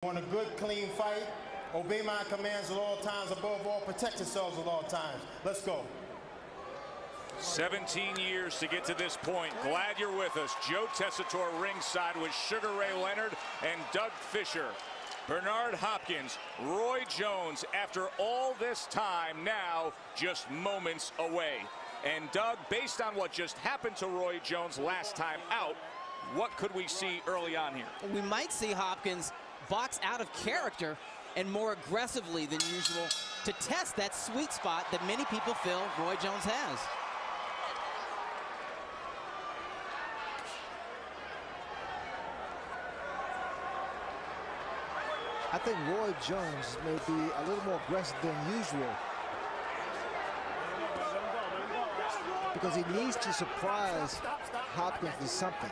Want a good, clean fight. Obey my commands at all times. Above all, protect yourselves at all times. Let's go. 17 years to get to this point. Glad you're with us. Joe Tessitore ringside with Sugar Ray Leonard and Doug Fisher. Bernard Hopkins, Roy Jones, after all this time, now just moments away. And Doug, based on what just happened to Roy Jones last time out, what could we see early on here? We might see Hopkins box out of character and more aggressively than usual to test that sweet spot that many people feel Roy Jones has. I think Roy Jones may be a little more aggressive than usual because he needs to surprise Hopkins with something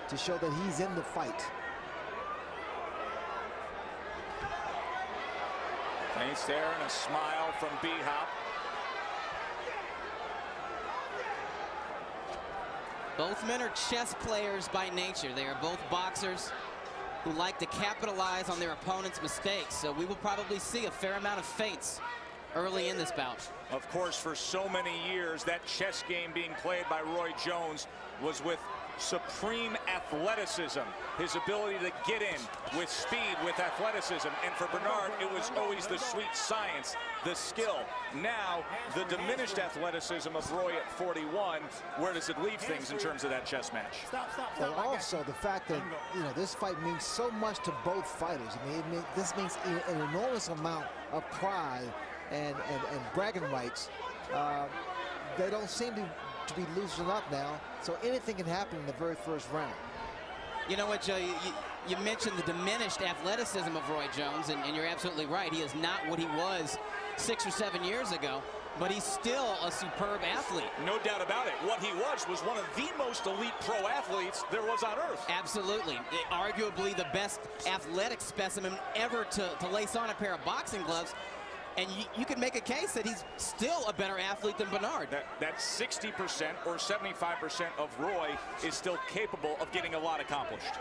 to show that he's in the fight. Feints there and a smile from B-Hop. Both men are chess players by nature. They are both boxers who like to capitalize on their opponent's mistakes. So we will probably see a fair amount of feints early in this bout. Of course, for so many years, that chess game being played by Roy Jones was with supreme athleticism, his ability to get in with speed, with athleticism. And for Bernard, it was always the sweet science, the skill. Now, the diminished athleticism of Roy at 41, where does it leave things in terms of that chess match? Well, also the fact that, you know, this fight means so much to both fighters. I mean, this means an enormous amount of pride and bragging rights. They don't seem to be loosened up now, so anything can happen in the very first round. You know what, Joe, you mentioned the diminished athleticism of Roy Jones, and you're absolutely right. He is not what he was 6 or 7 years ago, but he's still a superb athlete. No doubt about it. What he was one of the most elite pro athletes there was on earth. Absolutely. Arguably the best athletic specimen ever to lace on a pair of boxing gloves. And you could make a case that he's still a better athlete than Bernard. That 60% or 75% of Roy is still capable of getting a lot accomplished.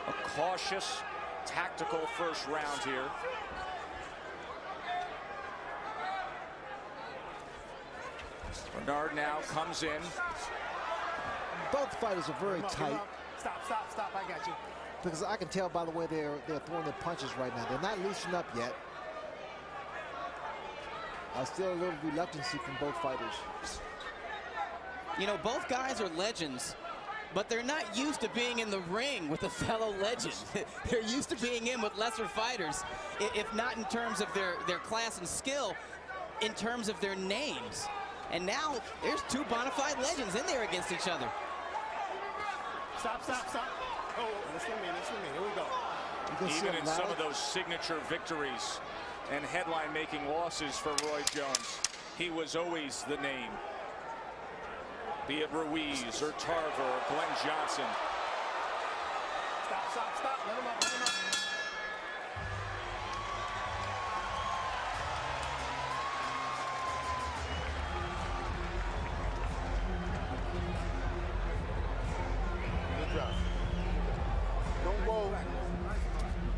A cautious, tactical first round here. Bernard now comes in. Both fighters are very tight. Stop, I got you. Because I can tell by the way they're throwing their punches right now. They're not loosened up yet. Still a little reluctancy from both fighters. You know, both guys are legends, but they're not used to being in the ring with a fellow legend. They're used to being in with lesser fighters, if not in terms of their class and skill, in terms of their names. And now there's two bona fide legends in there against each other. Stop. Oh, listen to me, here we go. Even in some of those signature victories and headline-making losses for Roy Jones, he was always the name. Be it Ruiz or Tarver or Glen Johnson. Stop. Let him up. Good job.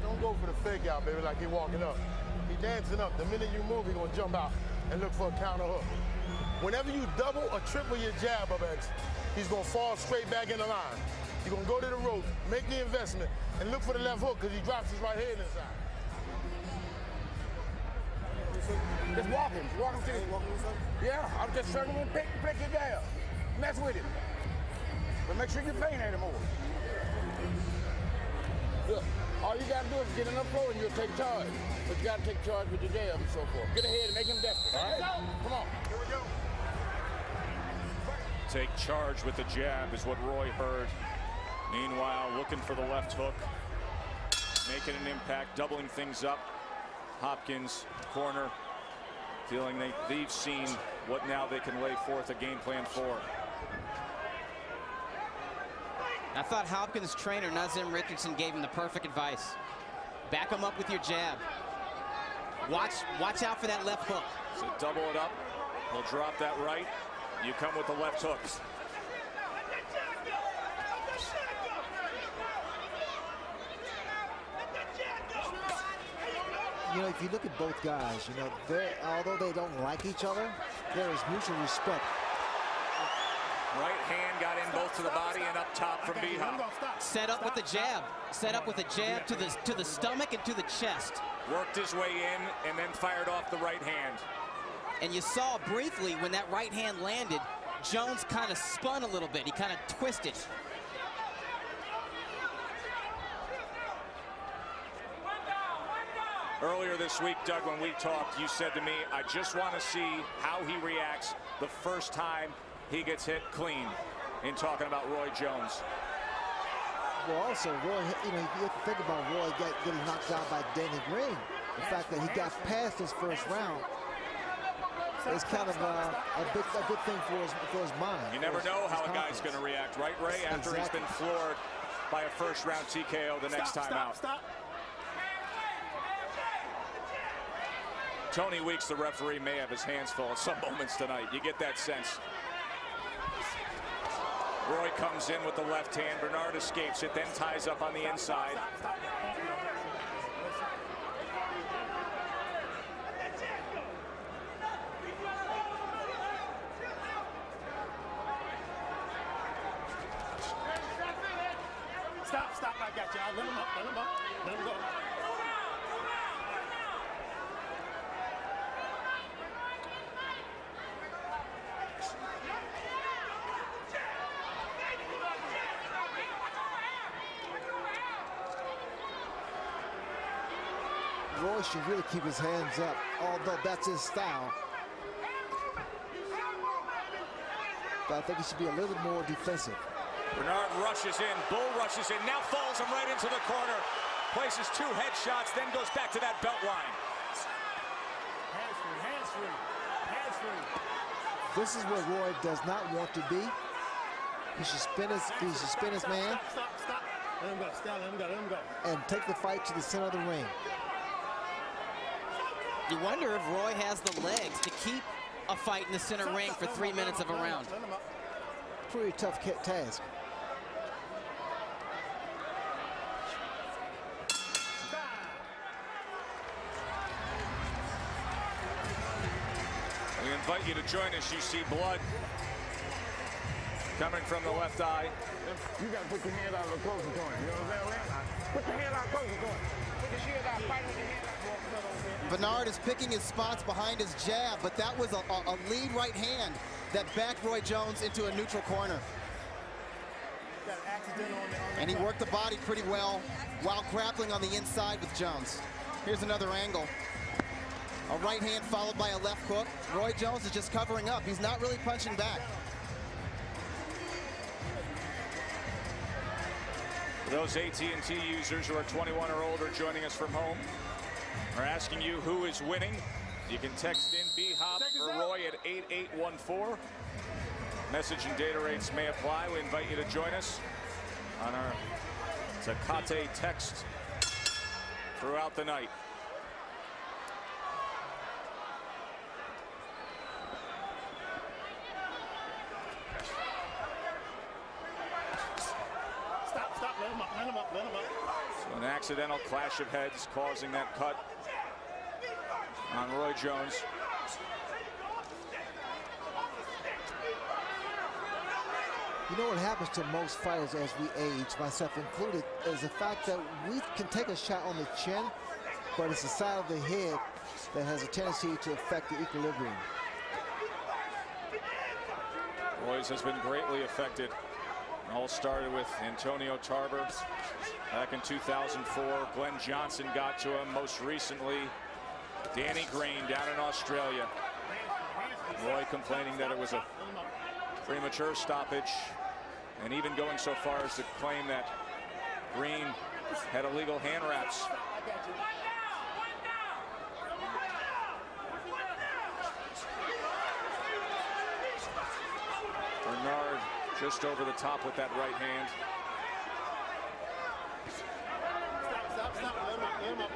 Don't go for the fake out, baby, like he walking up. He dancing up. The minute you move, he gonna jump out and look for a counter hook. Whenever you double or triple your jab up at, he's gonna fall straight back in the line. You're gonna go to the rope, make the investment, and look for the left hook because he drops his right hand inside. Just walk him to him. Yeah, I'm just circling him, pick your jab. Mess with him. But make sure you feint at him more. Look, all you gotta do is get enough flow and you'll take charge. But you gotta take charge with your jab and so forth. Get ahead and make him desperate, all right? Come on. Here we go. Take charge with the jab is what Roy heard. Meanwhile, looking for the left hook. Making an impact, doubling things up. Hopkins, corner, feeling they've seen what now they can lay forth a game plan for. I thought Hopkins' trainer, Nazim Richardson, gave him the perfect advice. Back him up with your jab. Watch out for that left hook. So double it up. He'll drop that right. You come with the left hooks. you know, if you look at both guys, you know, although they don't like each other, there is mutual respect. Right hand got in both to the body and up top from B-Hop. Set up with the jab. Set up with a jab to the stomach and to the chest. Worked his way in and then fired off the right hand. And you saw briefly when that right hand landed, Jones kind of spun a little bit. He kind of twisted. Earlier this week, Doug, when we talked, you said to me, I just want to see how he reacts the first time he gets hit clean, in talking about Roy Jones. Well, also, Roy, you know, you have to think about Roy getting knocked out by Danny Green. The fact that he got past his first round is kind of a good thing for his mind. You never know how a guy's going to react, right, Ray? After he's been floored by a first-round TKO the next time out. Tony Weeks, the referee, may have his hands full at some moments tonight. You get that sense. Roy comes in with the left hand. Bernard escapes it, then ties up on the inside. Stop, I got you. Let him up, let him go. Roy should really keep his hands up, although that's his style. But I think he should be a little more defensive. Bernard rushes in, Bull rushes in, now falls him right into the corner. Places 2 headshots, then goes back to that belt line. Hands free. This is where Roy does not want to be. He should spin his man. Stop. Let him go. And take the fight to the center of the ring. You wonder if Roy has the legs to keep a fight in the center ring for 3 minutes of a round. Pretty tough task. We invite you to join us. You see blood coming from the left eye. You got to put your hand out of the closer joint. You know what I'm saying? Put your hand out closer joint. Put your shield out, fight with your hand out. Bernard is picking his spots behind his jab, but that was a lead right hand that backed Roy Jones into a neutral corner. And he worked the body pretty well while grappling on the inside with Jones. Here's another angle. A right hand followed by a left hook. Roy Jones is just covering up. He's not really punching back. Those AT&T users who are 21 or older joining us from home, are asking you who is winning. You can text in B-Hop or Roy at 8814. Message and data rates may apply. We invite you to join us on our Tecate text throughout the night. Stop, let him up. So an accidental clash of heads causing that cut on Roy Jones. You know what happens to most fighters as we age, myself included, is the fact that we can take a shot on the chin, but it's the side of the head that has a tendency to affect the equilibrium. Roy's has been greatly affected. It all started with Antonio Tarver back in 2004. Glen Johnson got to him. Most recently, Danny Green down in Australia. Roy complaining that it was a premature stoppage, and even going so far as to claim that Green had illegal hand wraps. Bernard just over the top with that right hand. Stop. Let him up.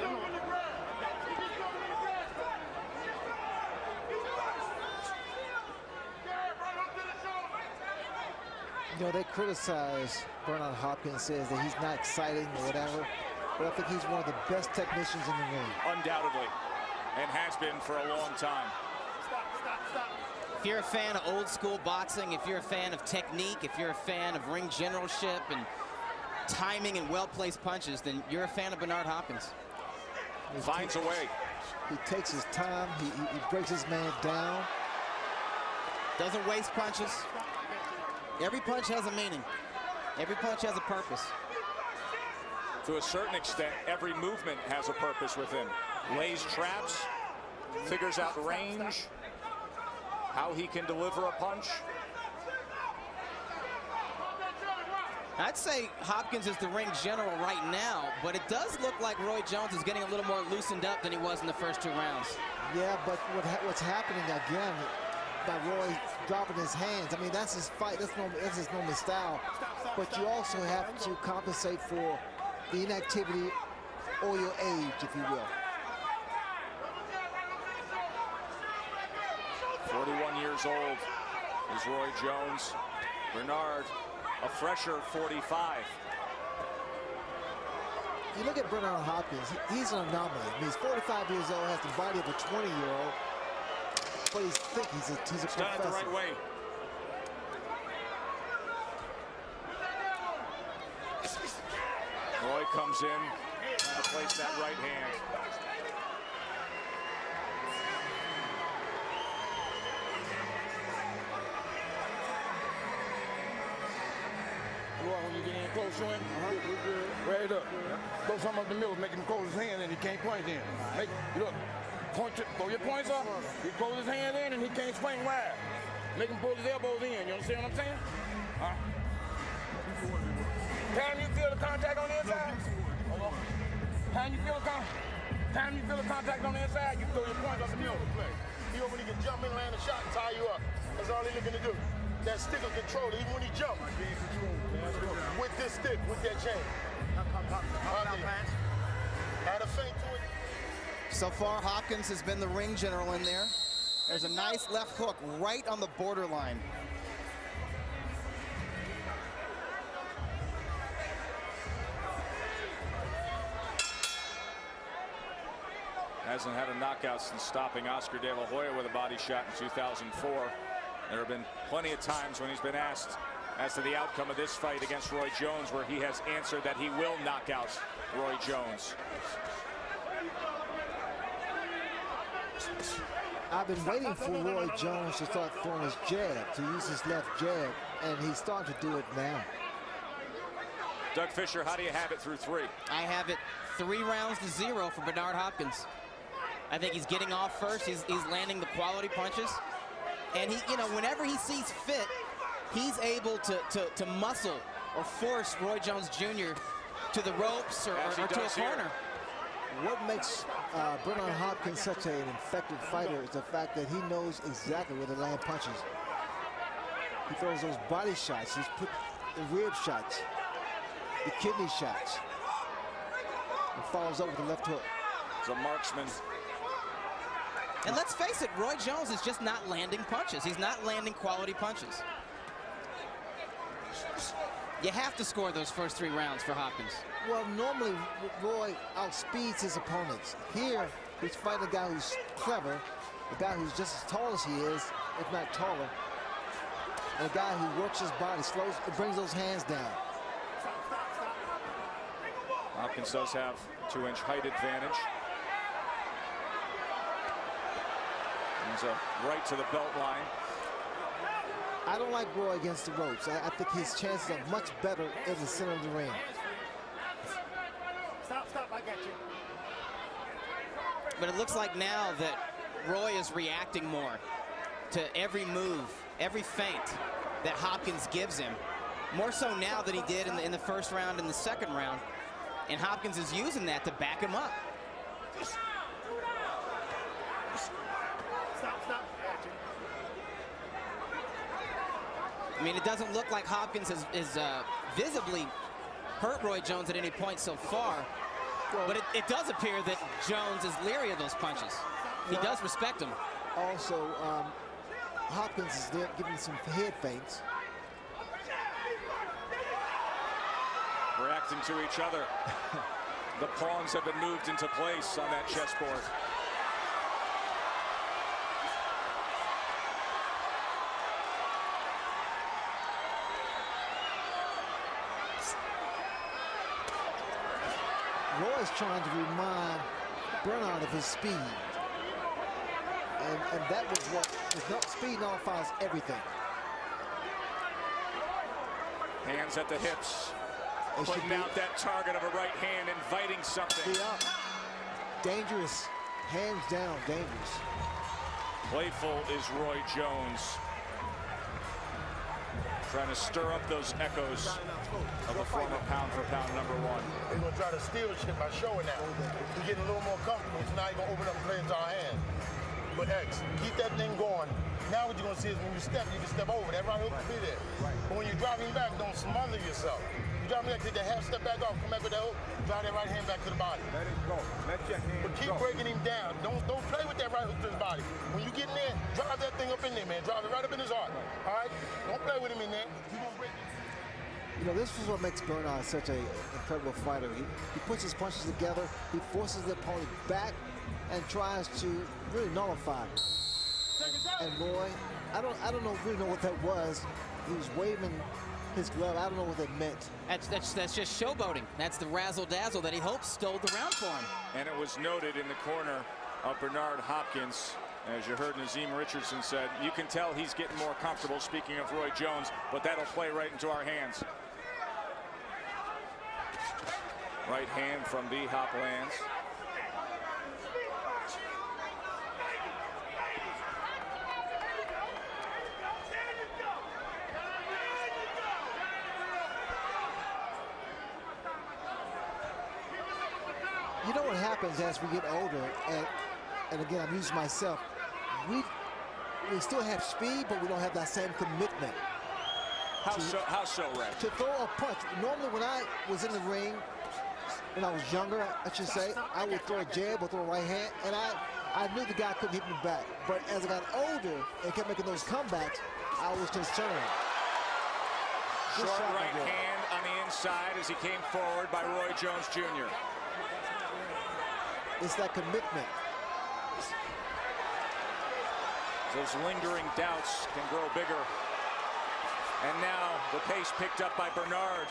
You know, they criticize Bernard Hopkins, says that he's not exciting or whatever. but I think he's one of the best technicians in the ring. Undoubtedly, and has been for a long time. If you're a fan of old school boxing, if you're a fan of technique, if you're a fan of ring generalship and timing and well-placed punches, then you're a fan of Bernard Hopkins. Finds a way. He takes his time. He breaks his man down. Doesn't waste punches. Every punch has a meaning. Every punch has a purpose. To a certain extent, every movement has a purpose with him. Lays traps, figures out range, how he can deliver a punch. I'd say Hopkins is the ring general right now, but it does look like Roy Jones is getting a little more loosened up than he was in the first 2 rounds. Yeah, but what's happening again by Roy dropping his hands, I mean, that's his fight. That's his normal style. But you also have to compensate for the inactivity or your age, if you will. 41 years old is Roy Jones. Bernard, a fresher 45. You look at Bernard Hopkins, he's an anomaly. I mean, he's 45 years old, has the body of a 20-year-old, but he's thick, he's a professor. Done it the right way. Roy comes in to place that right hand. When you get in close to him, right up. Throw something up the middle, make him close his hand in, he can't point in. Look, throw your points up, he close his hand in and he can't swing wide. Make him pull his elbows in, you understand what I'm saying? Time you feel the contact on the inside? Time you feel the contact on the inside, you throw your points up the middle. He over, he can jump in, land a shot, and tie you up. That's all he's looking to do. That stick will control it, even when he jumps. With this stick, with that chain. Add a feint to it. So far, Hopkins has been the ring general in there. There's a nice left hook right on the borderline. Hasn't had a knockout since stopping Oscar De La Hoya with a body shot in 2004. There have been plenty of times when he's been asked as to the outcome of this fight against Roy Jones where he has answered that he will knock out Roy Jones. I've been waiting for Roy Jones to start throwing his jab, to use his left jab, and he's starting to do it now. Doug Fisher, how do you have it through 3? I have it 3-0 for Bernard Hopkins. I think he's getting off first. He's landing the quality punches. And he, you know, whenever he sees fit, he's able to muscle or force Roy Jones Jr. to the ropes or to a corner. What makes Bernard Hopkins such an effective fighter is the fact that he knows exactly where to land punches. He throws those body shots. He's put the rib shots, the kidney shots, and follows up with the left hook. He's a marksman. And let's face it, Roy Jones is just not landing punches. He's not landing quality punches. You have to score those first 3 rounds for Hopkins. Well, normally Roy outspeeds his opponents. Here, he's fighting a guy who's clever, a guy who's just as tall as he is, if not taller, and a guy who works his body, slows, and brings those hands down. Hopkins does have 2-inch height advantage. He's right to the belt line. I don't like Roy against the ropes. I think his chances are much better in the center of the ring. Stop, I got you. But it looks like now that Roy is reacting more to every move, every feint that Hopkins gives him. More so now than he did in the first round and the second round. And Hopkins is using that to back him up. Stop. I mean, it doesn't look like Hopkins has visibly hurt Roy Jones at any point so far. But it does appear that Jones is leery of those punches. He does respect him. Also, Hopkins is there giving some head feints. Reacting to each other. The pawns have been moved into place on that chessboard. Roy's trying to remind Bernard of his speed. And that was what, speed nullifies everything. Hands at the hips. Putting out that target of a right hand, inviting something. Dangerous, hands down, dangerous. Playful is Roy Jones. Trying to stir up those echoes of the former pound-for-pound #1. They're going to try to steal shit by showing that. We're getting a little more comfortable, so now you're going to open up and play into our hand. But X, keep that thing going. Now what you're going to see is when you can step over. That right hook will be there. But when you're driving back, don't smother yourself. You driving back, take that half step back off, come back with that hook, drive that right hand back to the body. Let it go. Let your hand But keep breaking him down. Don't play with that right hook to his body. When you get in there, drive that thing up in there, man. Drive it right up in his heart. All right? Don't play with him in there. You're going to break it. You know, this is what makes Bernard such an incredible fighter. He puts his punches together, he forces the opponent back, and tries to really nullify it. And Roy, I don't really know what that was. He was waving his glove. I don't know what that meant. That's just showboating. That's the razzle-dazzle that he hopes stole the round for him. And it was noted in the corner of Bernard Hopkins, as you heard Nazim Richardson said, you can tell he's getting more comfortable, speaking of Roy Jones, but that'll play right into our hands. Right hand from the Hop lands. You know what happens as we get older, and again, I'm using myself, we still have speed, but we don't have that same commitment. How so, Red? To throw a punch. Normally when I was in the ring, when I was younger, I should say, I would throw a jab or throw a right hand, and I knew the guy couldn't hit me back. But as I got older and kept making those comebacks, I was concerned. Short right hand on the inside as he came forward by Roy Jones Jr. It's that commitment. Those lingering doubts can grow bigger. And now the pace picked up by Bernard.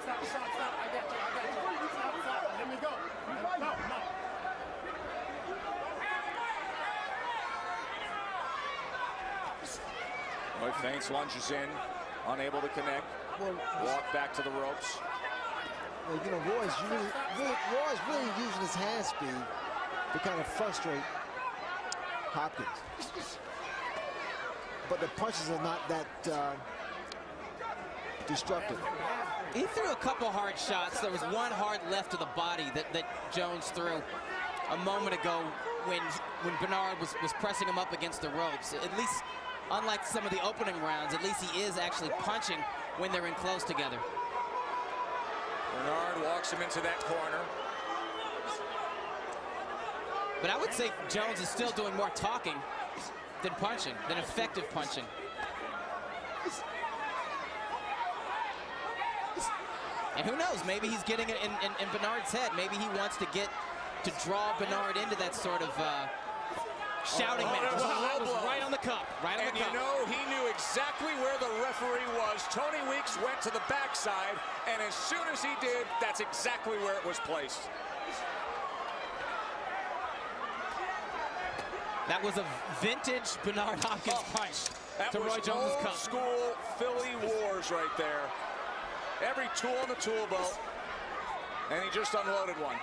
Stop. I got you. Stop. Let me go. No. Roy feints, lunges in, unable to connect. Walk back to the ropes. Well, you know, Roy's really using his hand speed to kind of frustrate Hopkins. But the punches are not that destructive. He threw a couple hard shots. There was one hard left to the body that Jones threw a moment ago when Bernard was pressing him up against the ropes. At least, unlike some of the opening rounds, at least he is actually punching when they're in close together. Bernard walks him into that corner. But I would say Jones is still doing more talking than punching, than effective punching. And who knows, maybe he's getting it in Bernard's head. Maybe he wants to draw Bernard into that sort of shouting match. That was right on the cup, right on the cup. And you know, he knew exactly where the referee was. Tony Weeks went to the backside, and as soon as he did, that's exactly where it was placed. That was a vintage Bernard Hopkins punch to Roy Jones' cup. Old school Philly Wars right there. Every tool in the tool belt, and he just unloaded one.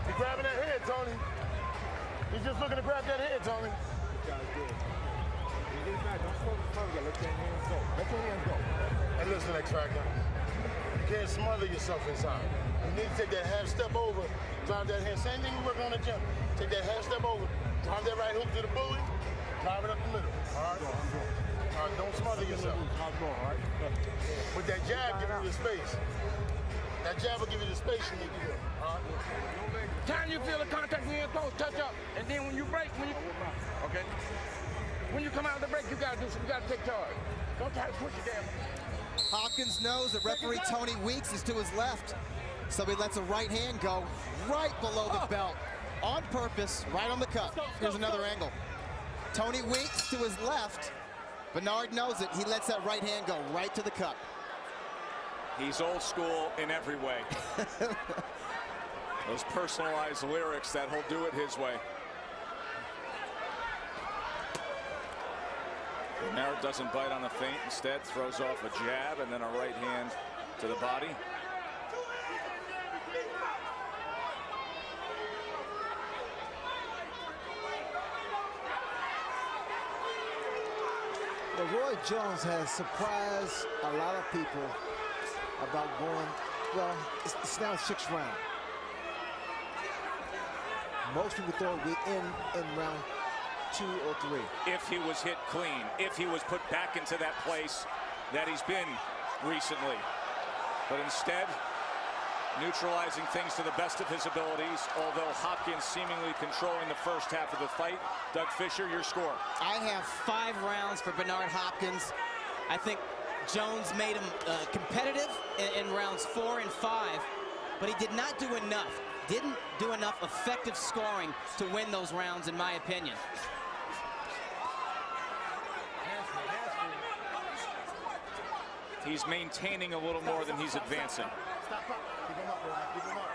He's grabbing that head, Tony. He's just looking to grab that head, Tony. Let your hands go. And listen, X-Factor, you can't smother yourself inside. You need to take that half step over, drive that hand. Same thing we work on the gym. Take that half step over, drive that right hook to the bully, Drive it up the middle. All right? Don't smother yourself. With that jab, give you the space. That jab will give you the space you need to do. All right? Time you feel the contact, you ain't close, touch up. And then when you break, okay? When you come out of the break, you gotta take charge. Don't try to push it down. Hopkins knows that referee Tony Weeks is to his left, so he lets a right hand go right below the belt on purpose, right on the cut. Here's another angle. Tony Weeks to his left. Bernard knows it. He lets that right hand go right to the cup. He's old school in every way. Those personalized lyrics that he'll do it his way. Bernard doesn't bite on the feint, instead throws off a jab and then a right hand to the body. Well, Roy Jones has surprised a lot of people about going, well, it's now 6th round. Most people thought we'd end in round 2 or 3. If he was hit clean, if he was put back into that place that he's been recently. But instead, neutralizing things to the best of his abilities, although Hopkins seemingly controlling the first half of the fight. Doug Fisher, your score. I have 5 rounds for Bernard Hopkins. I think Jones made him competitive in rounds 4 and 5, but he did not do enough. Didn't do enough effective scoring to win those rounds, in my opinion. He's maintaining a little more than he's advancing. Stop up. Keep him up, bro. Keep him up.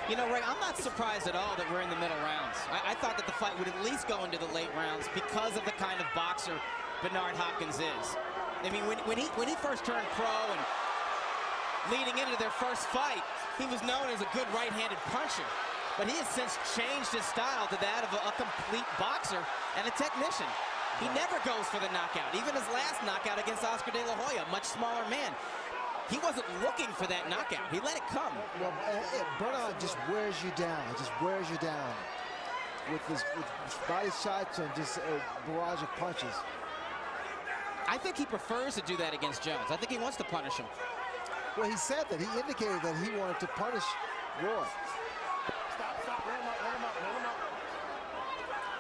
You know, Ray, I'm not surprised at all that we're in the middle rounds. I thought that the fight would at least go into the late rounds because of the kind of boxer Bernard Hopkins is. I mean, when he first turned pro and leading into their first fight, he was known as a good right-handed puncher. But he has since changed his style to that of a complete boxer and a technician. He never goes for the knockout. Even his last knockout against Oscar De La Hoya, a much smaller man. He wasn't looking for that knockout. He let it come. Well, Bernard just wears you down. Just wears you down with his body shots and just a barrage of punches. I think he prefers to do that against Jones. I think he wants to punish him. Well, he said that. He indicated that he wanted to punish Roy. Stop. Let him up.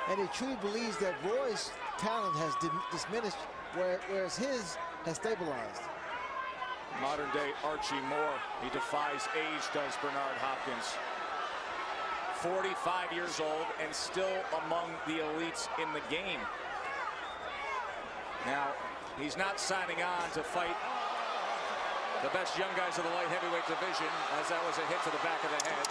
And he truly believes that Roy's talent has diminished, whereas his has stabilized. Modern day Archie Moore. He defies age, does Bernard Hopkins. 45 years old and still among the elites in the game. Now, he's not signing on to fight the best young guys of the light heavyweight division, as that was a hit to the back of the head.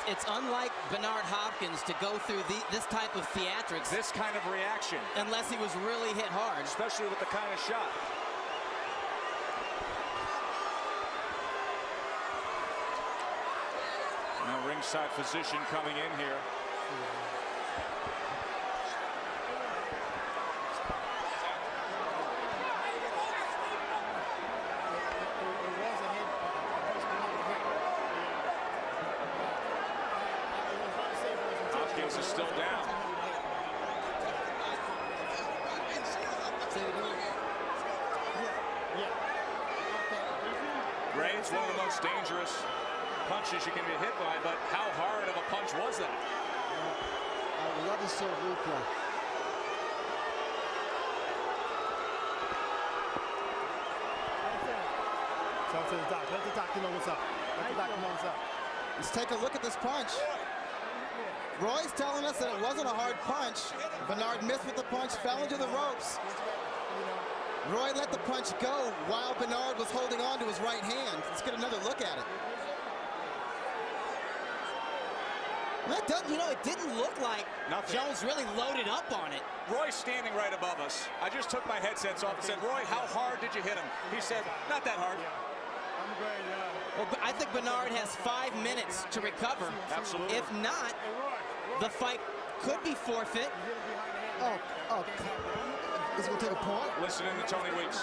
It's unlike Bernard Hopkins to go through this type of theatrics. This kind of reaction. Unless he was really hit hard. Especially with the kind of shot. Now ringside physician coming in here. Hopkins is still down. Ray, it's one of the most dangerous punches you can be hit by, but how hard of a punch was that? I would love to see a replay. Talk to the doc. Let the doctor know what's up. Let the doctor know what's up. Let's take a look at this punch. Roy's telling us that it wasn't a hard punch. Bernard missed with the punch, fell into the ropes. Roy let the punch go while Bernard was holding on to his right hand. Let's get another look at it. You know, it didn't look like Jones really loaded up on it. Roy's standing right above us. I just took my headsets off and said, Roy, how hard did you hit him? He said, not that hard. I'm great, Well, I think Bernard has 5 minutes to recover. Absolutely. If not, the fight could be forfeit. He's going to take a point. Listening to Tony Weeks.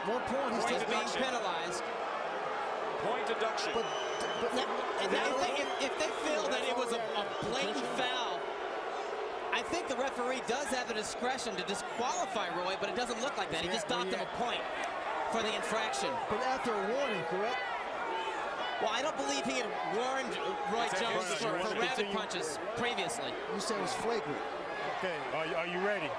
1 point. He's He's being penalized. Point deduction. If they feel that it was a blatant foul, I think the referee does have the discretion to disqualify Roy, but it doesn't look like that. He just docked him a point for the infraction. But after a warning, correct? Well, I don't believe he had warned Roy Jones for rabbit punches previously. You said it was flagrant. Okay, are you ready?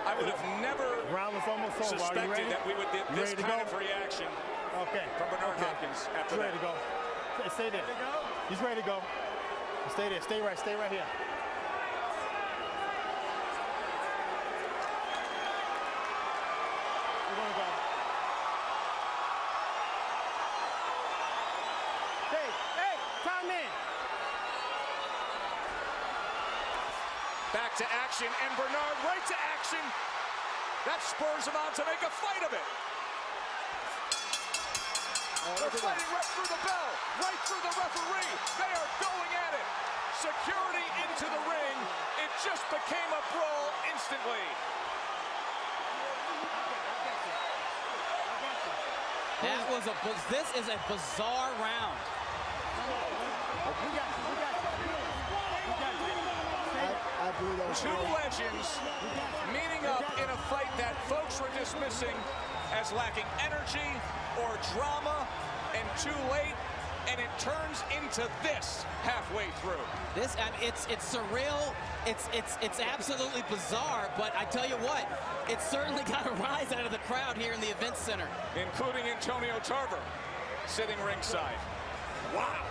I would have never Round was almost over. Are you suspected ready? that we would get this kind of reaction from Bernard Hopkins after He's ready to go. Stay there. He's ready to go. Stay there. Stay right here. We're gonna go. Hey, time in. Back to action, and Bernard right to action. That spurs him on to make a fight of it. They're fighting right through the bell, right through the referee. They are going at it. Security into the ring. It just became a brawl instantly. This is a bizarre round. I believe that was Two legends meeting up in a fight that folks were dismissing as lacking energy or drama and too late, and it turns into this halfway through. This, it's surreal. It's absolutely bizarre. But I tell you what, it certainly got a rise out of the crowd here in the event center, including Antonio Tarver, sitting ringside. Wow.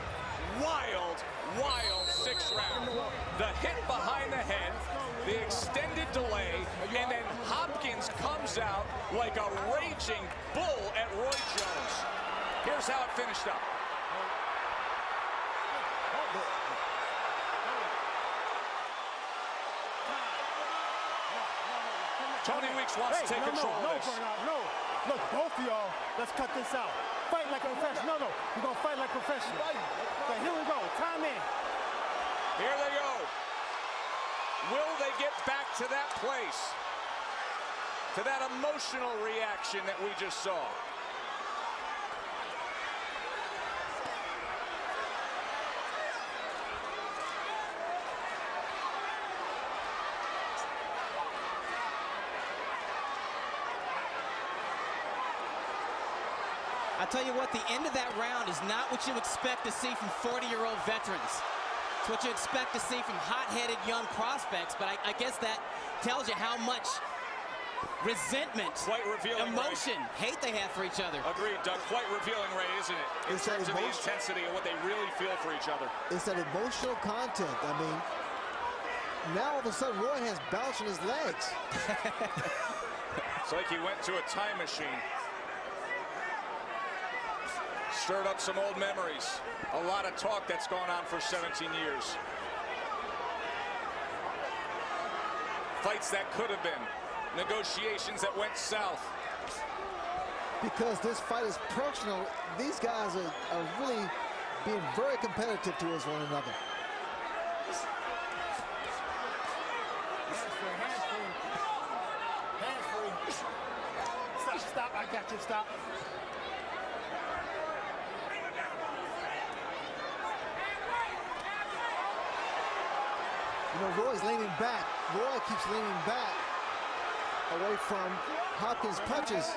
Wild 6th round. The hit behind the head, the extended delay, and then Hopkins comes out like a raging bull at Roy Jones. Here's how it finished up. Tony Weeks wants to take control of this. No. Look, both of y'all, let's cut this out. Fight like a professional. No. We're going to fight like professionals. Okay, here we go. Time in. Here they go. Will they get back to that place? To that emotional reaction that we just saw? I tell you what, the end of that round is not what you expect to see from 40-year-old veterans. It's what you expect to see from hot-headed young prospects, but I guess that tells you how much resentment, quite revealing, emotion, hate they have for each other. Agreed, Doug. Quite revealing, Ray, isn't it? In terms of the intensity of what they really feel for each other. It's that emotional content. I mean, now all of a sudden Roy has bounce in his legs. It's like he went to a time machine. Stirred up some old memories. A lot of talk that's gone on for 17 years. Fights that could have been. Negotiations that went south. Because this fight is personal, these guys are really being very competitive towards one another. Hands free. Stop. I got you. Stop. You know, Roy's leaning back. Roy keeps leaning back away from Hopkins' punches.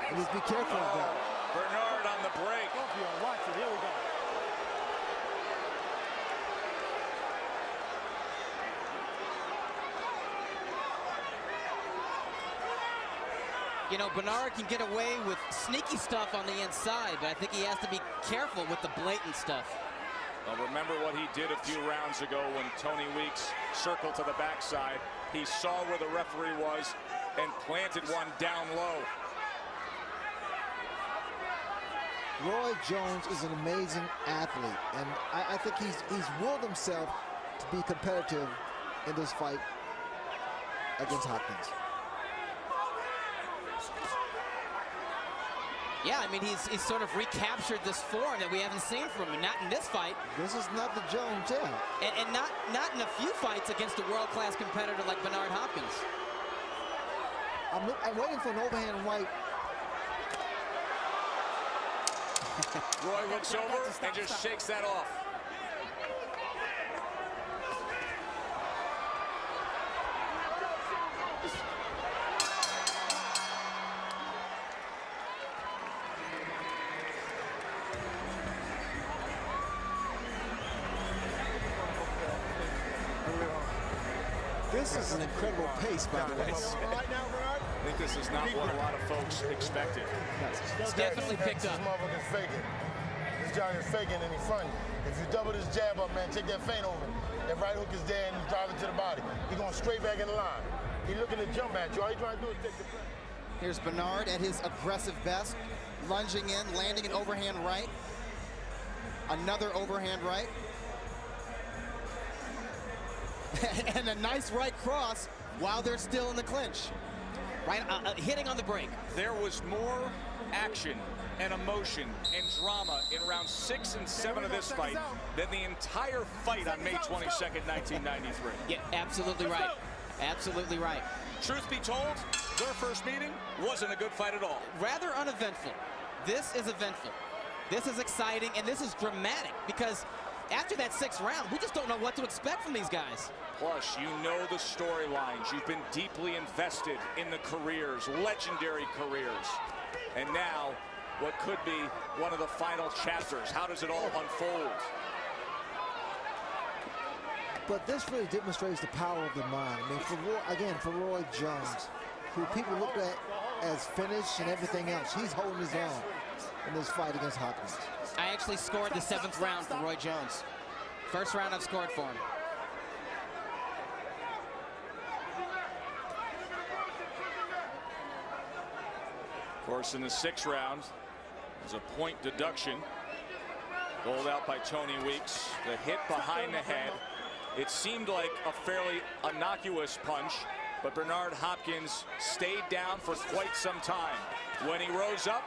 And just be careful of that. Bernard on the break. Watch it. Here we go. You know, Bernard can get away with sneaky stuff on the inside, but I think he has to be careful with the blatant stuff. Well, remember what he did a few rounds ago when Tony Weeks circled to the backside. He saw where the referee was and planted one down low. Roy Jones is an amazing athlete, and I think he's willed himself to be competitive in this fight against Hopkins. Yeah, I mean, he's sort of recaptured this form that we haven't seen from him. Not in this fight. This is not the Jones jab. And not in a few fights against a world-class competitor like Bernard Hopkins. I'm waiting for an overhand right. Roy looks over and just shakes that off. This is an incredible pace, by the way. I think this is not what a lot of folks expected. It's definitely picked up. This motherfucker's faking. This guy is faking and he's fronting. If you double this jab up, man, take that feint over. That right hook is there and you drive it to the body. He's going straight back in the line. He's looking to jump at you. All he's trying to do is take the pressure. Here's Bernard at his aggressive best, lunging in, landing an overhand right. Another overhand right. And a nice right cross while they're still in the clinch. Right, hitting on the break. There was more action and emotion and drama in rounds 6 and 7 of this fight than the entire fight on May 22nd, 1993. Yeah, absolutely right. Absolutely right. Truth be told, their first meeting wasn't a good fight at all. Rather uneventful. This is eventful. This is exciting, and this is dramatic because after that 6th round, we just don't know what to expect from these guys. Plus, you know the storylines. You've been deeply invested in the careers, legendary careers. And now, what could be one of the final chapters. How does it all unfold? But this really demonstrates the power of the mind. I mean, for Roy Jones, who people look at as finished and everything else, he's holding his own in this fight against Hopkins. I actually scored the 7th round for Roy Jones. First round I've scored for him. Of course, in the 6th round, there's a point deduction. Bowled out by Tony Weeks. The hit behind the head. It seemed like a fairly innocuous punch, but Bernard Hopkins stayed down for quite some time. When he rose up,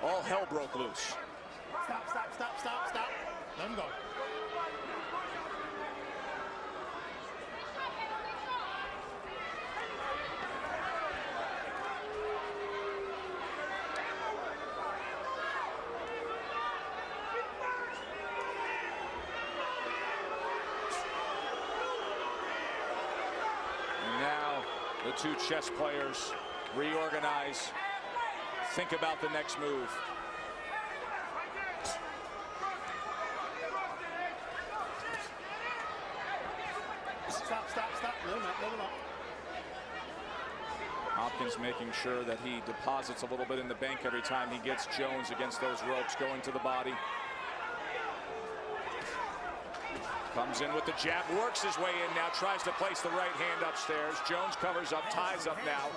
all hell broke loose. Stop. Let him go. The two chess players reorganize, think about the next move. Stop. Let him up. Hopkins making sure that he deposits a little bit in the bank every time he gets Jones against those ropes, going to the body. Comes in with the jab, works his way in now, tries to place the right hand upstairs. Jones covers up, ties up now.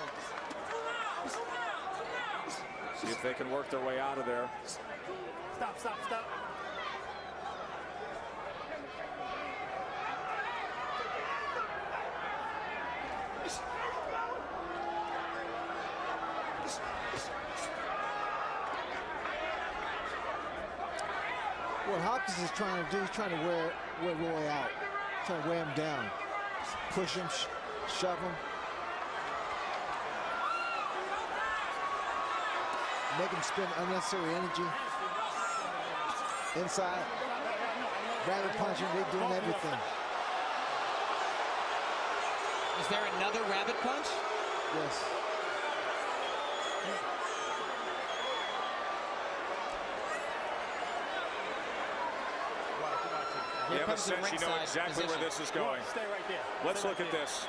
See if they can work their way out of there. Stop. What Hopkins is trying to do, he's trying to wear Roy out, trying to wear him down, push him, shove him, make him spend unnecessary energy. Inside, rabbit punching, they're doing everything. Is there another rabbit punch? Yes. You have a sense you know exactly where this is going. Stay right there. Let's look at this.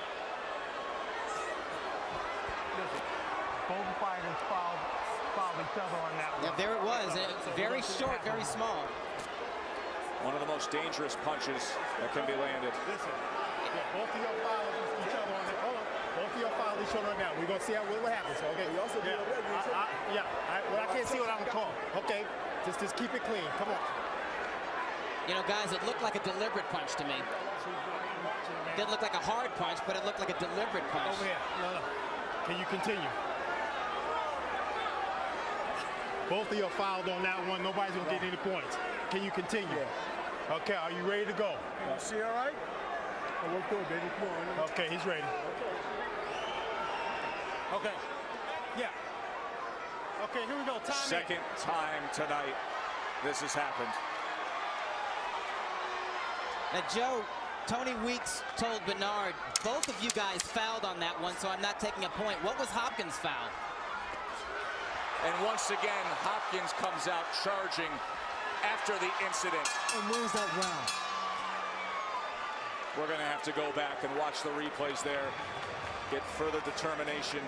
Both fighters fouled each other on that one. Yeah, there it was. Very short, very small. One of the most dangerous punches that can be landed. Listen, both of your fouled each other on that. Hold on. Both of your fouled each other on that. We're going to see what happens, okay? We also I can't see what I'm calling. Okay, just keep it clean. Come on. You know, guys, it looked like a deliberate punch to me. Didn't look like a hard punch, but it looked like a deliberate punch. Over here. No. Can you continue? Both of you are fouled on that one. Nobody's going to get any points. Can you continue? Yeah. Okay, are you ready to go? See all right? Oh, we're good, baby. Come on. Okay, he's ready. Okay. Yeah. Okay, here we go. Time Second time tonight this has happened. Now, Joe, Tony Weeks told Bernard, both of you guys fouled on that one, so I'm not taking a point. What was Hopkins' foul? And once again, Hopkins comes out charging after the incident. And wins that round. We're going to have to go back and watch the replays there, get further determination,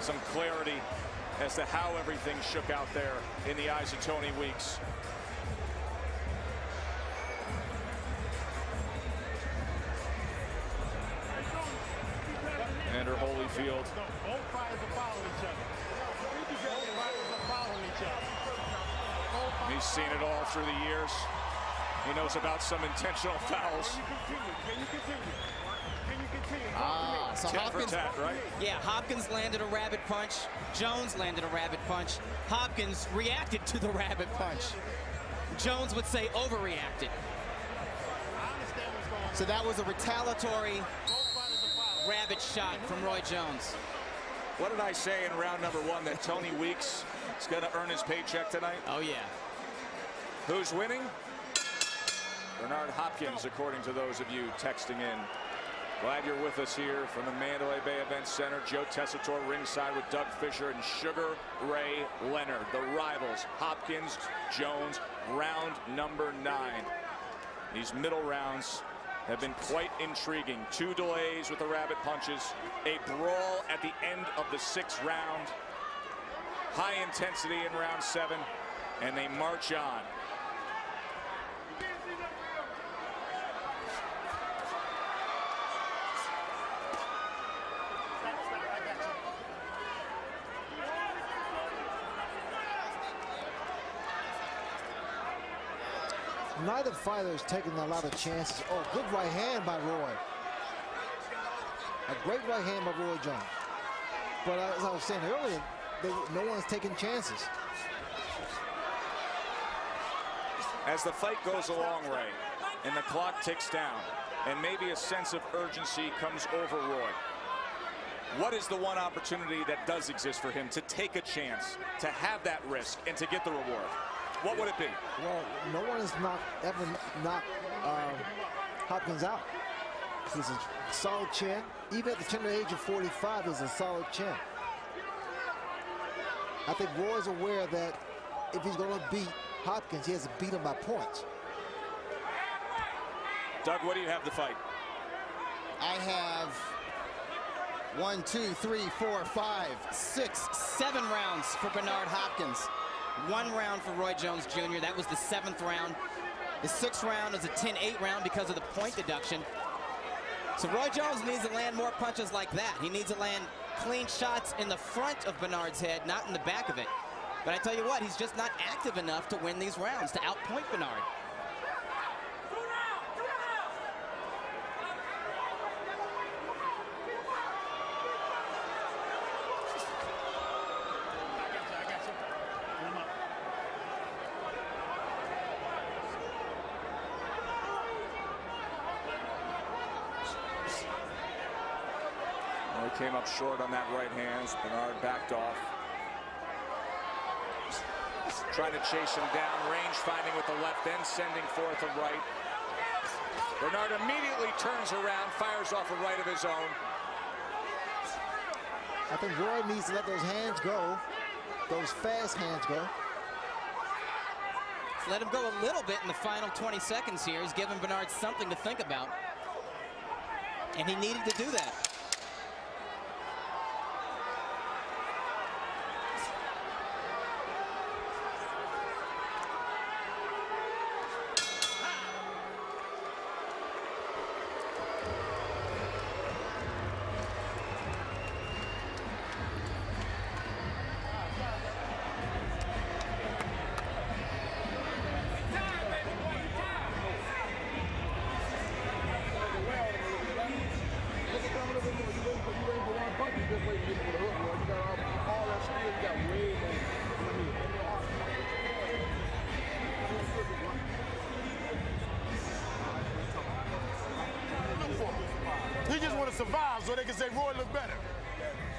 some clarity as to how everything shook out there in the eyes of Tony Weeks. Ender Holyfield. Both fighters are following each other. Both fighters are following each other. He's seen it all through the years. He knows about some intentional fouls. Can you continue? So Tit Hopkins, for tat, right? Yeah, Hopkins landed a rabbit punch. Jones landed a rabbit punch. Hopkins reacted to the rabbit punch. Jones would say overreacted. So that was a retaliatory rabbit shot from Roy Jones. What did I say in round number one? That Tony Weeks is going to earn his paycheck tonight? Oh, yeah. Who's winning? Bernard Hopkins, according to those of you texting in. Glad you're with us here from the Mandalay Bay Event Center. Joe Tessitore ringside with Doug Fisher and Sugar Ray Leonard. The rivals, Hopkins, Jones, round number 9. These middle rounds have been quite intriguing. 2 delays with the rabbit punches, a brawl at the end of the 6th round, high intensity in round 7, and they march on. Neither fighter is taking a lot of chances. Oh, good right hand by Roy. A great right hand by Roy Jones. But as I was saying earlier, no one's taking chances. As the fight goes along, Ray, and the clock ticks down, and maybe a sense of urgency comes over Roy, what is the one opportunity that does exist for him to take a chance, to have that risk, and to get the reward? What would it be? Well, no one has ever knocked Hopkins out. He's a solid chin. Even at the tender age of 45, he's a solid chin. I think Roy's aware that if he's going to beat Hopkins, he has to beat him by points. Doug, what do you have to fight? I have 1, 2, 3, 4, 5, 6, 7 rounds for Bernard Hopkins. 1 round for Roy Jones Jr. That was the 7th round. The 6th round is a 10-8 round because of the point deduction. So Roy Jones needs to land more punches like that. He needs to land clean shots in the front of Bernard's head, not in the back of it. But I tell you what, he's just not active enough to win these rounds, to outpoint Bernard. Came up short on that right hand. Bernard backed off. Trying to chase him down. Range finding with the left, then sending forth a right. Bernard immediately turns around, fires off a right of his own. I think Roy needs to let those hands go, those fast hands go. Let him go a little bit in the final 20 seconds here. He's giving Bernard something to think about. And he needed to do that. survive so they can say Roy look better.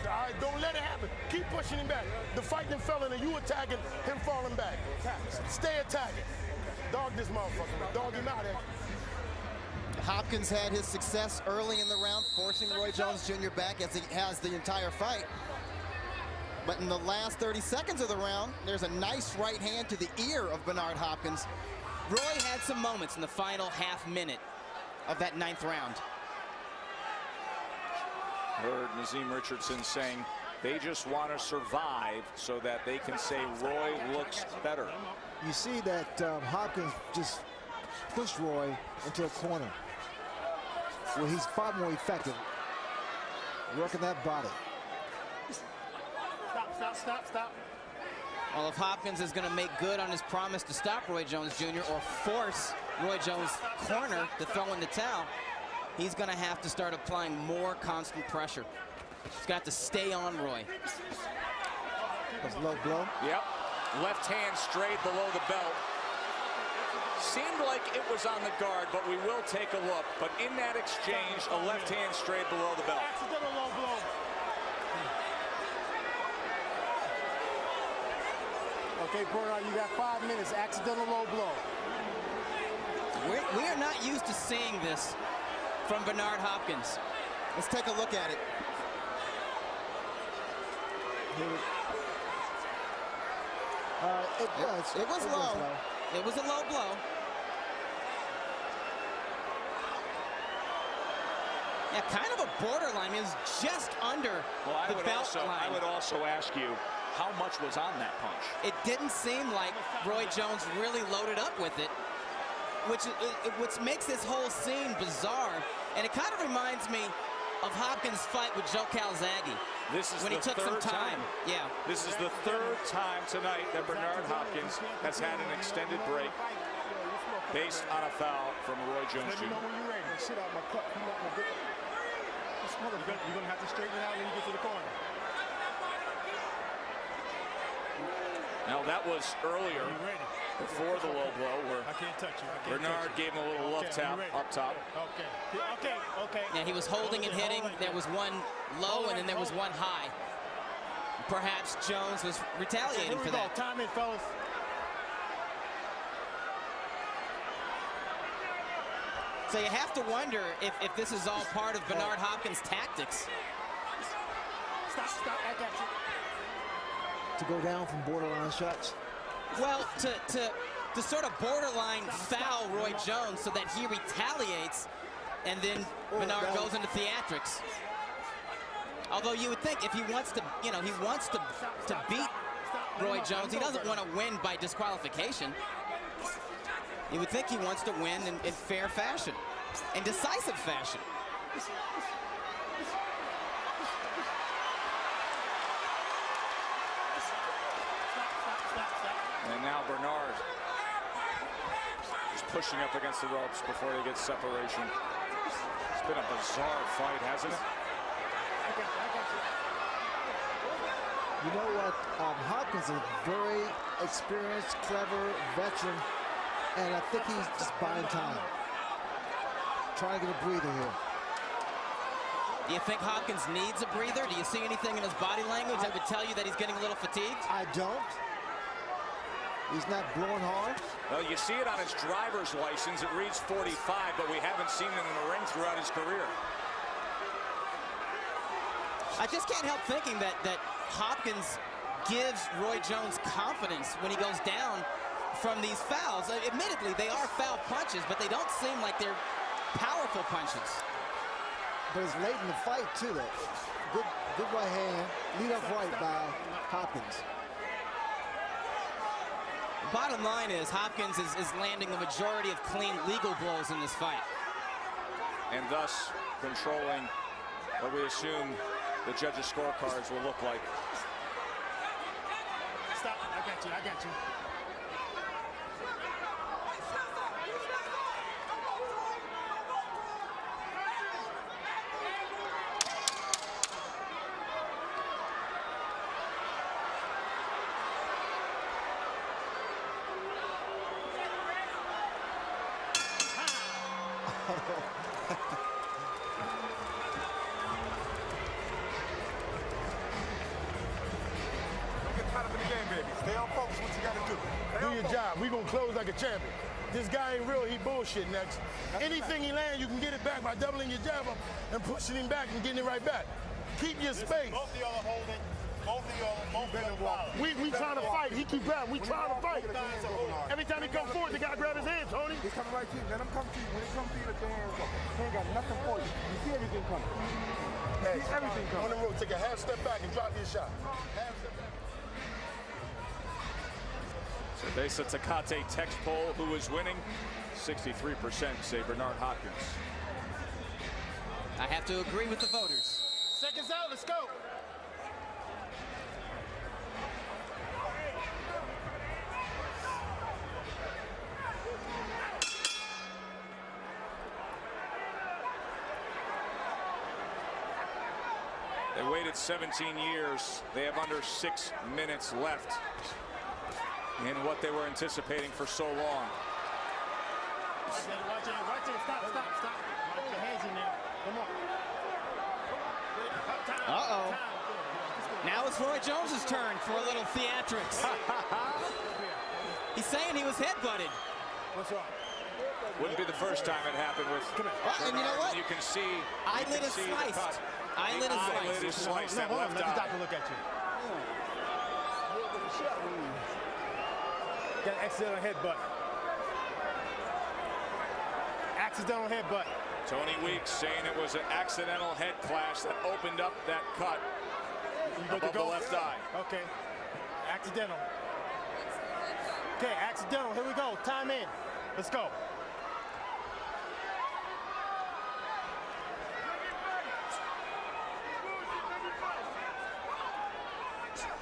All right, don't let it happen. Keep pushing him back. The fight done fell in and you attacking, him falling back. Stay attacking. Dog this motherfucker. Dog him out there. Hopkins had his success early in the round, forcing Roy Jones Jr. back as he has the entire fight. But in the last 30 seconds of the round, there's a nice right hand to the ear of Bernard Hopkins. Roy had some moments in the final half minute of that 9th round. Heard Nazim Richardson saying they just want to survive so that they can say Roy looks better. You see that Hopkins just pushed Roy into a corner where he's far more effective working that body. Stop. Well, if Hopkins is going to make good on his promise to stop Roy Jones Jr. or force Roy Jones' corner to throw in the towel, he's going to have to start applying more constant pressure. He's got to stay on Roy. That's a low blow. Yep. Left hand straight below the belt. Seemed like it was on the guard, but we will take a look. But in that exchange, a left hand straight below the belt. Accidental low blow. Okay, Bernard, you got 5 minutes. Accidental low blow. We are not used to seeing this from Bernard Hopkins. Let's take a look at it. It was low. It was a low blow. Yeah, kind of a borderline. It was just under the belt line. I would also ask you, how much was on that punch? It didn't seem like Roy Jones really loaded up with it, which makes this whole scene bizarre. And it kind of reminds me of Hopkins' fight with Joe Calzaghe. This is when he took some time. Yeah. This is the 3rd time tonight that Bernard Hopkins has had an extended break based on a foul from Roy Jones Jr. Let me know when you're ready. Shit out my cup. You're going to have to straighten it out when you get to the corner. Now that was earlier, before the low blow, where I can't touch you. Bernard gave him a little love tap up top. Okay. Yeah, he was holding and hitting. There was one low and then there was one high. Perhaps Jones was retaliating for that. Time in, fellas. So you have to wonder if this is all part of Bernard Hopkins' tactics. Stop, I got you. To go down from borderline shots? Well, to sort of borderline foul Roy Jones so that he retaliates and then Bernard goes into theatrics. Although you would think if he wants to, he wants to beat Roy Jones, he doesn't want to win by disqualification. You would think he wants to win in fair fashion, in decisive fashion. And now Bernard is pushing up against the ropes before they get separation. It's been a bizarre fight, hasn't it? You know what? Hopkins is a very experienced, clever veteran, and I think he's just buying time. Trying to get a breather here. Do you think Hopkins needs a breather? Do you see anything in his body language that would tell you that he's getting a little fatigued? I don't. He's not blowing hard. Well, you see it on his driver's license. It reads 45, but we haven't seen it in the ring throughout his career. I just can't help thinking that Hopkins gives Roy Jones confidence when he goes down from these fouls. Admittedly, they are foul punches, but they don't seem like they're powerful punches. But it's late in the fight, too, though. Good right hand, lead up right by Hopkins. Bottom line is Hopkins is landing the majority of clean legal blows in this fight. And thus controlling what we assume the judges' scorecards will look like. Stop, I got you. close like a champion. This guy ain't real, he bullshit next. Anything he lands, you can get it back by doubling your jab up and pushing him back and getting it right back. Keep your space. Both of y'all are holding. Both of y'all. We trying to fight. He keep grabbing. We trying to fight. Every time he come forward, the guy grab his hand, Tony. He's coming right to you. Let him come to you. When he comes to you, let your hands go. He ain't got nothing for you. You see everything coming. Hey, See everything coming. on the road, take a half step back and drop your shot. Half step back. Cerveza Tecate text poll, who is winning? 63% say Bernard Hopkins. I have to agree with the voters. Seconds out, let's go. They waited 17 years. They have under 6 minutes left in what they were anticipating for so long. Watch it. Stop. Watch your hands in there. Come on. Uh-oh. Now it's Roy Jones's turn for a little theatrics. He's saying he was headbutted. What's wrong? Wouldn't be the first time it happened with Well, and you know what? You can see Eyelid is sliced. Eyelid is eyelid is sliced. sliced. No, That hold on. left Let the eye. doctor look at you. Got an accidental headbutt. Accidental headbutt. Tony Weeks saying it was an accidental head clash that opened up that cut above the left eye. Okay. Accidental. Okay, accidental. Here we go. Time in. Let's go.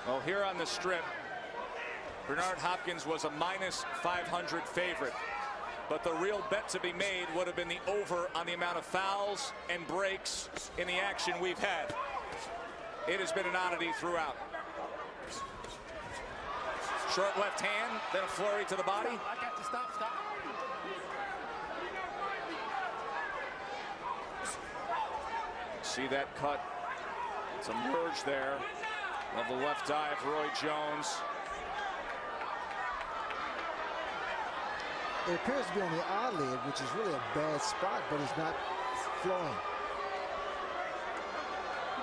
Well, here on the strip, Bernard Hopkins was a -500 favorite. But the real bet to be made would have been the over on the amount of fouls and breaks in the action we've had. It has been an oddity throughout. Short left hand, then a flurry to the body. I got to stop. See that cut. It's a merge there of the left eye of Roy Jones. It appears to be on the eyelid, which is really a bad spot, but it's not flowing.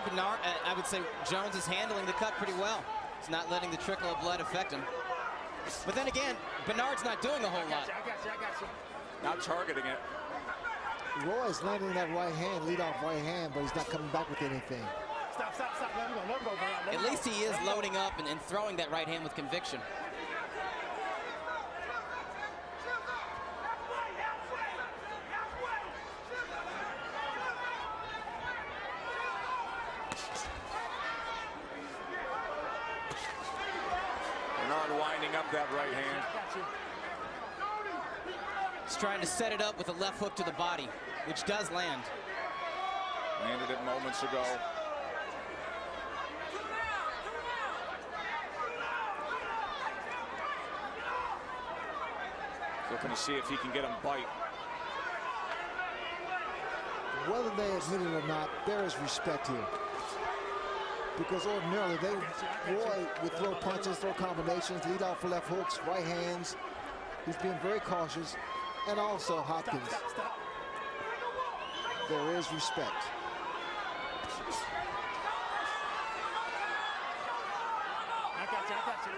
Bernard, I would say Jones is handling the cut pretty well. He's not letting the trickle of blood affect him. But then again, Bernard's not doing a whole lot. I got you. Not targeting it. Roy is landing that right hand, lead off right hand, but he's not coming back with anything. Stop. Let him go, Bernard. At least he is loading up and throwing that right hand with conviction. Bernard winding up that right hand. He's trying to set it up with a left hook to the body, which does land. Landed it moments ago. Looking to see if he can get him bite. Whether they admit it or not, there is respect here. Because ordinarily, Roy would throw punches, throw combinations, lead off for left hooks, right hands. He's being very cautious. And also Hopkins. Stop. There is respect. I got you.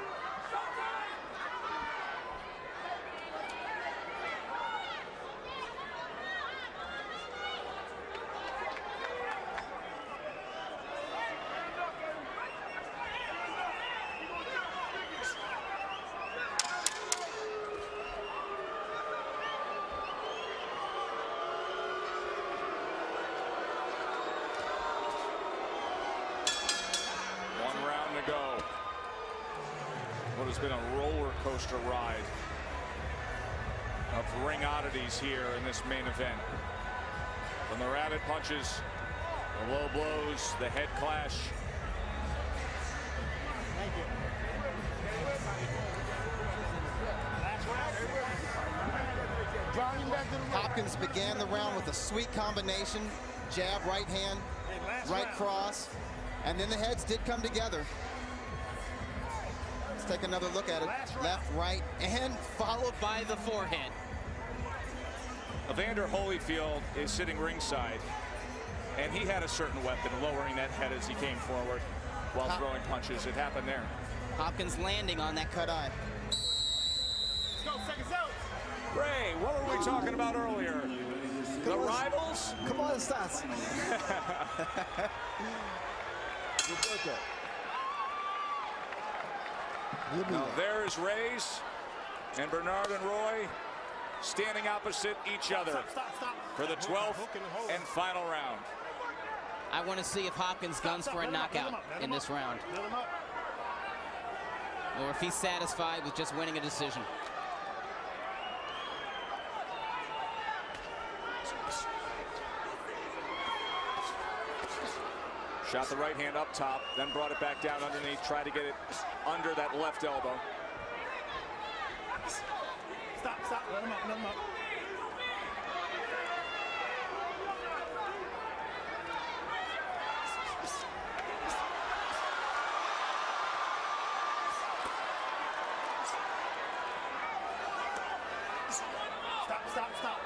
Go. What has been a roller coaster ride of ring oddities here in this main event. From the rabbit punches, the low blows, the head clash. Thank you. Hopkins began the round with a sweet combination, jab, right hand, right cross, and then the heads did come together. take another look at it. Left, right, and Followed by the forehand. Evander Holyfield is sitting ringside, and he had a certain weapon, lowering that head as he came forward while throwing punches. It happened there. Hopkins landing on that cut eye. Let's go, seconds out. Ray, what were we talking about earlier? The rivals? Come on, Stas. Now there's Reyes and Bernard and Roy standing opposite each other for the 12th and final round. I want to see if Hopkins guns for a knockout in this round, or if he's satisfied with just winning a decision. Shot the right hand up top, then brought it back down underneath, tried to get it under that left elbow. Stop, let him up, let him up. Stop.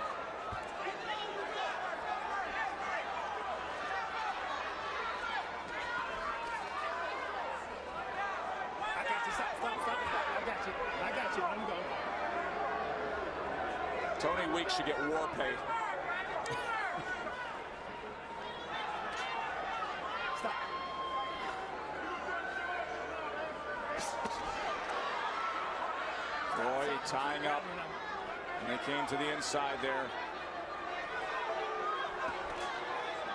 I got you. Let him go. Tony Weeks should get war pay. Stop. Roy tying up, and they came to the inside there.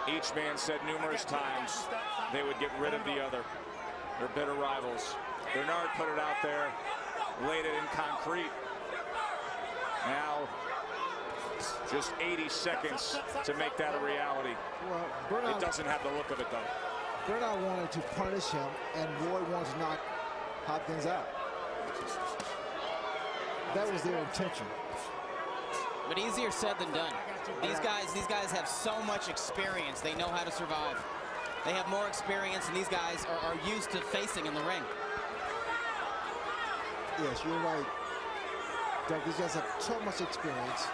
Each man said numerous times they would get rid of the other. They're bitter rivals. Bernard put it out there, laid it in concrete. Now, just 80 seconds to make that a reality. Well, Bernard, it doesn't have the look of it, though. Bernard wanted to punish him, and Roy wanted to knock Hopkins out. That was their intention. But easier said than done. These guys have so much experience. They know how to survive. They have more experience, and these guys are used to facing in the ring. Yes, you're right. Doug, these guys have so much experience,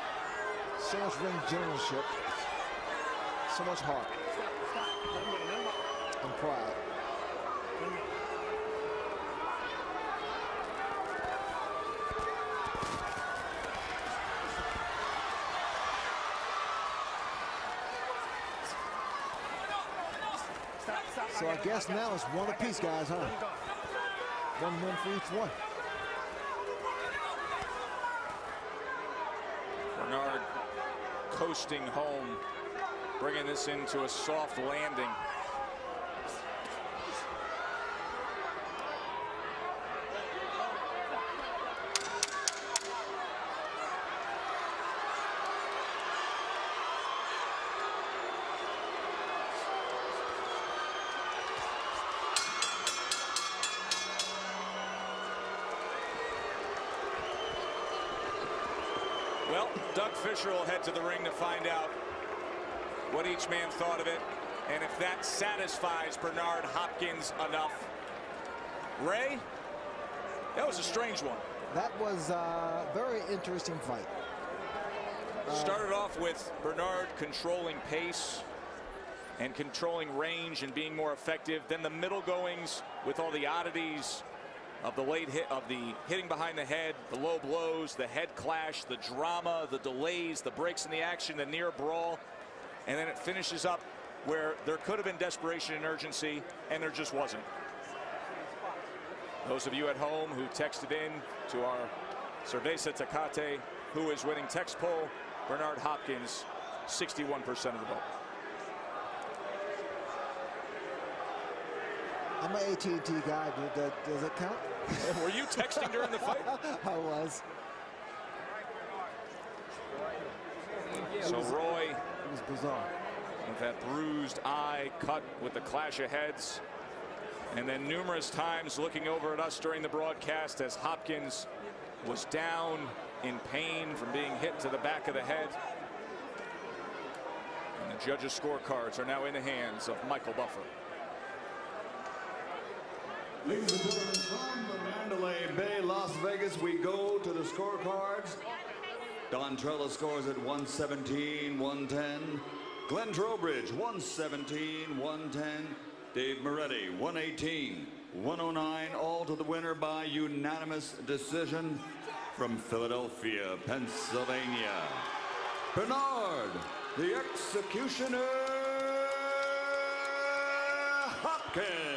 so much ring generalship, so much heart and pride. So I guess now it's one apiece, guys, huh? One win for each one. Bernard coasting home, bringing this into a soft landing. Well, Doug Fisher will head to the ring to find out what each man thought of it, and if that satisfies Bernard Hopkins enough. Ray, that was a strange one. That was a very interesting fight. Started off with Bernard controlling pace and controlling range and being more effective. Then the middle goings with all the oddities of the late hit, of the hitting behind the head, the low blows, the head clash, the drama, the delays, the breaks in the action, the near brawl. And then it finishes up where there could have been desperation and urgency, and there just wasn't. Those of you at home who texted in to our Cerveza Tecate, who is winning text poll, Bernard Hopkins, 61% of the vote. I'm an AT&T guy. Does it count? Were you texting during the fight? I was. So Roy, It was bizarre. with that bruised eye, cut with the clash of heads, and then numerous times looking over at us during the broadcast as Hopkins was down in pain from being hit to the back of the head. And the judges' scorecards are now in the hands of Michael Buffer. Ladies and gentlemen, from the Mandalay Bay, Las Vegas, we go to the scorecards. Don Trella scores at 117-110. Glen Trowbridge, 117-110. Dave Morrade, 118-109. All to the winner by unanimous decision from Philadelphia, Pennsylvania. Bernard, the Executioner Hopkins.